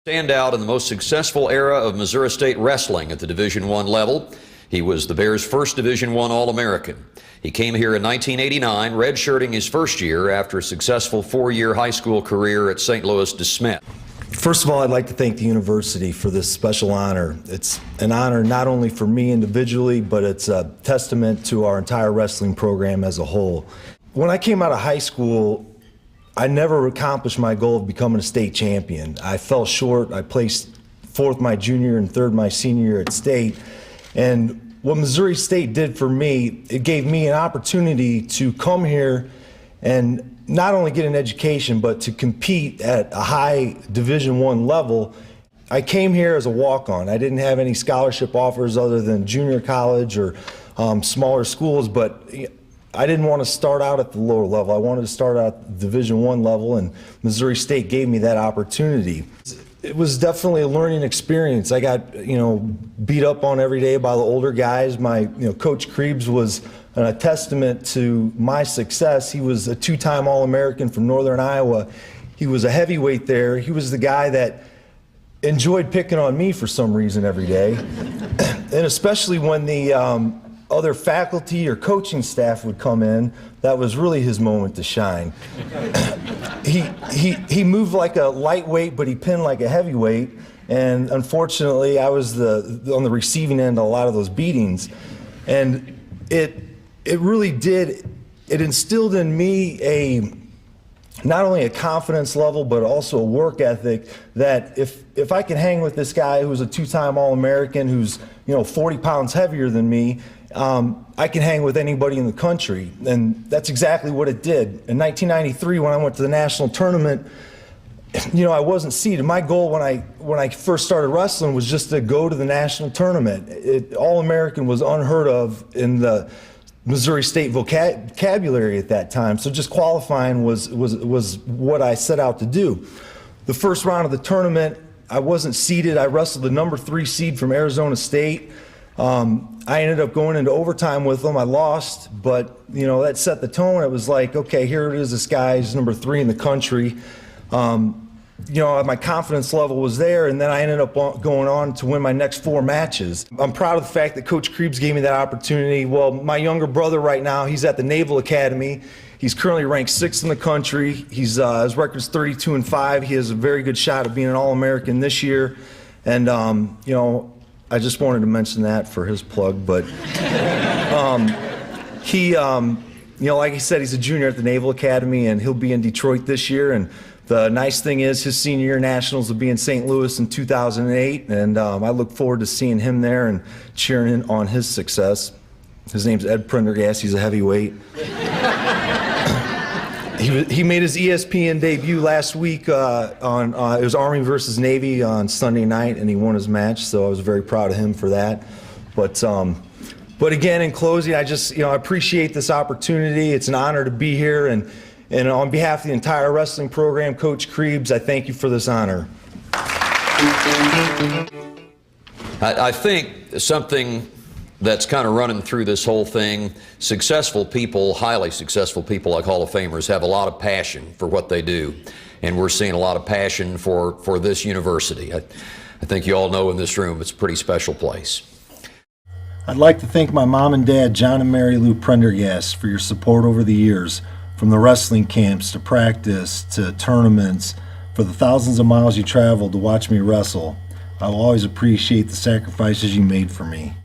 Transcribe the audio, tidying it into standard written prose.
Standout in the most successful era of Missouri State wrestling at the Division I level. He was the Bears' first Division I All-American. He came here in 1989, redshirting his first year after a successful four-year high school career at St. Louis DeSmet. First of all, I'd like to thank the university for this special honor. It's an honor not only for me individually, but it's a testament to our entire wrestling program as a whole. When I came out of high school, I never accomplished my goal of becoming a state champion. I fell short. I placed fourth my junior and third my senior year at state. And what Missouri State did for me, it gave me an opportunity to come here and not only get an education, but to compete at a high Division I level. I came here as a walk-on. I didn't have any scholarship offers other than junior college or smaller schools, but I didn't want to start out at the lower level. I wanted to start out at the Division I level, and Missouri State gave me that opportunity. It was definitely a learning experience. I got, beat up on every day by the older guys. My, Coach Krebs was a testament to my success. He was a two-time All-American from Northern Iowa. He was a heavyweight there. He was the guy that enjoyed picking on me for some reason every day, and especially when the other faculty or coaching staff would come in, that was really his moment to shine. He moved like a lightweight, but he pinned like a heavyweight, and unfortunately I was on the receiving end of a lot of those beatings. And it really did, it instilled in me not only a confidence level, but also a work ethic that if I can hang with this guy who's a two-time All-American, who's 40 pounds heavier than me, I can hang with anybody in the country. And that's exactly what it did. In 1993, when I went to the national tournament, I wasn't seeded. My goal when I first started wrestling was just to go to the national tournament. All-American was unheard of in the Missouri State vocabulary at that time, so just qualifying was what I set out to do. The first round of the tournament, I wasn't seeded. I wrestled the number 3 seed from Arizona State. I ended up going into overtime with them. I lost, but that set the tone. It was like, okay, here it is. This guy's number 3 in the country. My confidence level was there, and then I ended up going on to win my next 4 matches. I'm proud of the fact that Coach Krebs gave me that opportunity. Well, my younger brother right now, he's at the Naval Academy. He's currently ranked 6th in the country. His record's 32-5. He has a very good shot at being an All-American this year. And, I just wanted to mention that for his plug, but he, like I said, he's a junior at the Naval Academy, and he'll be in Detroit this year. And the nice thing is his senior year nationals will be in St. Louis in 2008, and I look forward to seeing him there and cheering in on his success. His name's Ed Prendergast. He's a heavyweight. He made his ESPN debut last week it was Army versus Navy on Sunday night, and he won his match, so I was very proud of him for that. But again, in closing, I just I appreciate this opportunity. It's an honor to be here, and on behalf of the entire wrestling program, Coach Krebs, I thank you for this honor. I think something that's kind of running through this whole thing, successful people, highly successful people like Hall of Famers have a lot of passion for what they do. And we're seeing a lot of passion for this university. I think you all know in this room it's a pretty special place. I'd like to thank my mom and dad, John and Mary Lou Prendergast, for your support over the years, from the wrestling camps to practice to tournaments, for the thousands of miles you traveled to watch me wrestle. I will always appreciate the sacrifices you made for me.